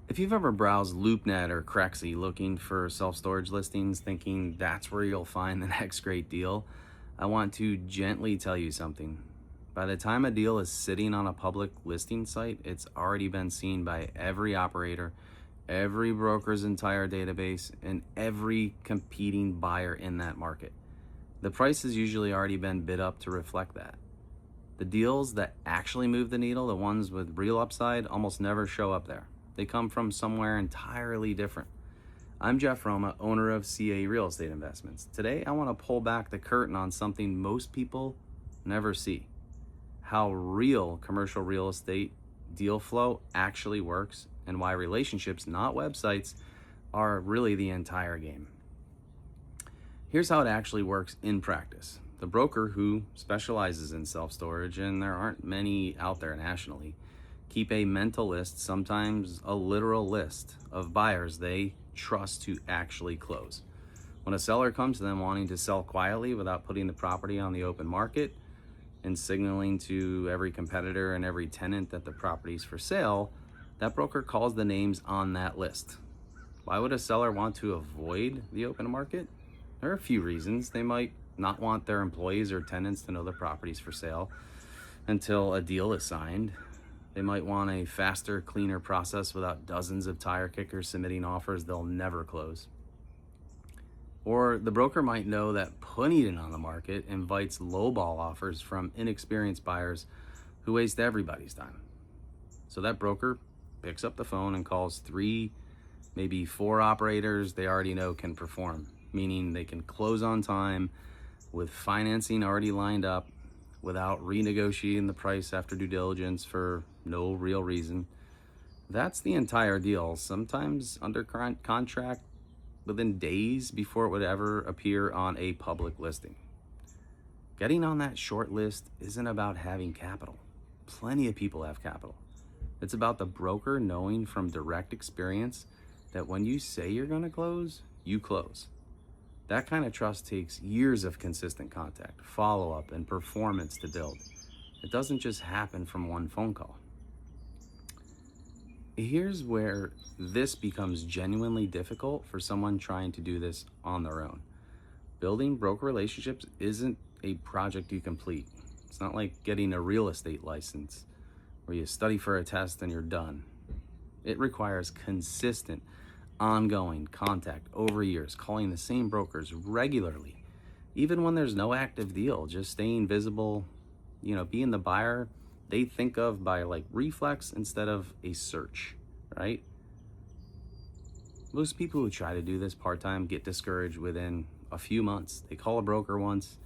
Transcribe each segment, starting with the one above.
If you've ever browsed LoopNet or Crexi looking for self-storage listings, thinking that's where you'll find the next great deal, I want to gently tell you something. By the time a deal is sitting on a public listing site, it's already been seen by every operator, every broker's entire database, and every competing buyer in that market. The price has usually already been bid up to reflect that. The deals that actually move the needle, the ones with real upside, almost never show up there. They come from somewhere entirely different. I'm Jroma, owner of CAE Real Estate Investments. Today, I want to pull back the curtain on something most people never see: how real commercial real estate deal flow actually works, and why relationships, not websites, are really the entire game. Here's how it actually works in practice. The broker who specializes in self-storage, and there aren't many out there nationally, keep a mental list, sometimes a literal list, of buyers they trust to actually close. When a seller comes to them wanting to sell quietly without putting the property on the open market and signaling to every competitor and every tenant that the property's for sale, that broker calls the names on that list. Why would a seller want to avoid the open market? There are a few reasons. They might not want their employees or tenants to know the property's for sale until a deal is signed. They might want a faster, cleaner process without dozens of tire kickers submitting offers they'll never close. Or the broker might know that putting it on the market invites lowball offers from inexperienced buyers who waste everybody's time. So that broker picks up the phone and calls 3, maybe 4 operators they already know can perform, meaning they can close on time with financing already lined up, without renegotiating the price after due diligence for no real reason. That's the entire deal, sometimes under contract within days before it would ever appear on a public listing. Getting on that short list isn't about having capital. Plenty of people have capital. It's about the broker knowing from direct experience that when you say you're going to close, you close. That kind of trust takes years of consistent contact, follow-up, and performance to build. It doesn't just happen from one phone call. Here's where this becomes genuinely difficult for someone trying to do this on their own. Building broker relationships isn't a project you complete. It's not like getting a real estate license where you study for a test and you're done. It requires consistent, ongoing contact over years, calling the same brokers regularly, even when there's no active deal, just staying visible, being the buyer they think of by like reflex instead of a search, right? Most people who try to do this part-time get discouraged within a few months. They call a broker once,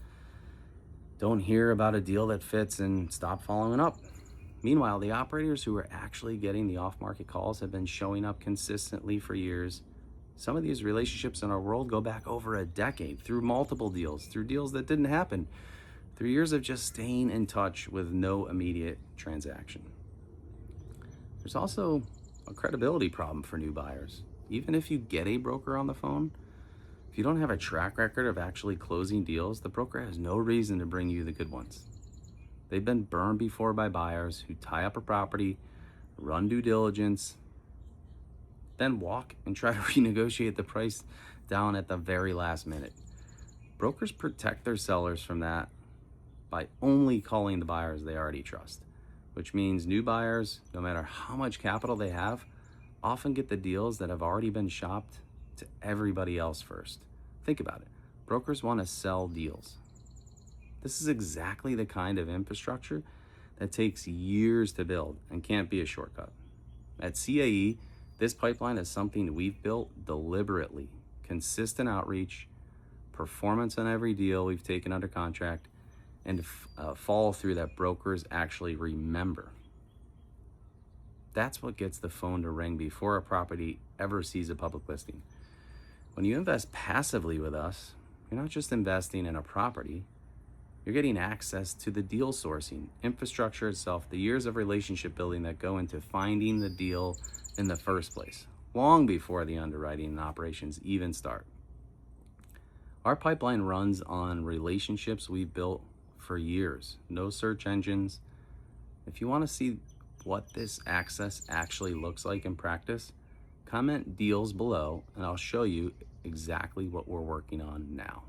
don't hear about a deal that fits, and stop following up. Meanwhile, the operators who are actually getting the off-market calls have been showing up consistently for years. Some of these relationships in our world go back over a decade, through multiple deals, through deals that didn't happen, through years of just staying in touch with no immediate transaction. There's also a credibility problem for new buyers. Even if you get a broker on the phone, if you don't have a track record of actually closing deals, the broker has no reason to bring you the good ones. They've been burned before by buyers who tie up a property, run due diligence, then walk and try to renegotiate the price down at the very last minute. Brokers protect their sellers from that by only calling the buyers they already trust, which means new buyers, no matter how much capital they have, often get the deals that have already been shopped to everybody else first. Think about it. Brokers want to sell deals. This is exactly the kind of infrastructure that takes years to build and can't be a shortcut. At CAE, this pipeline is something we've built deliberately. Consistent outreach, performance on every deal we've taken under contract, and follow through that brokers actually remember. That's what gets the phone to ring before a property ever sees a public listing. When you invest passively with us, you're not just investing in a property, you're getting access to the deal sourcing, infrastructure itself, the years of relationship building that go into finding the deal in the first place, long before the underwriting and operations even start. Our pipeline runs on relationships we've built for years, no search engines. If you want to see what this access actually looks like in practice, Comment deals below and I'll show you exactly what we're working on now.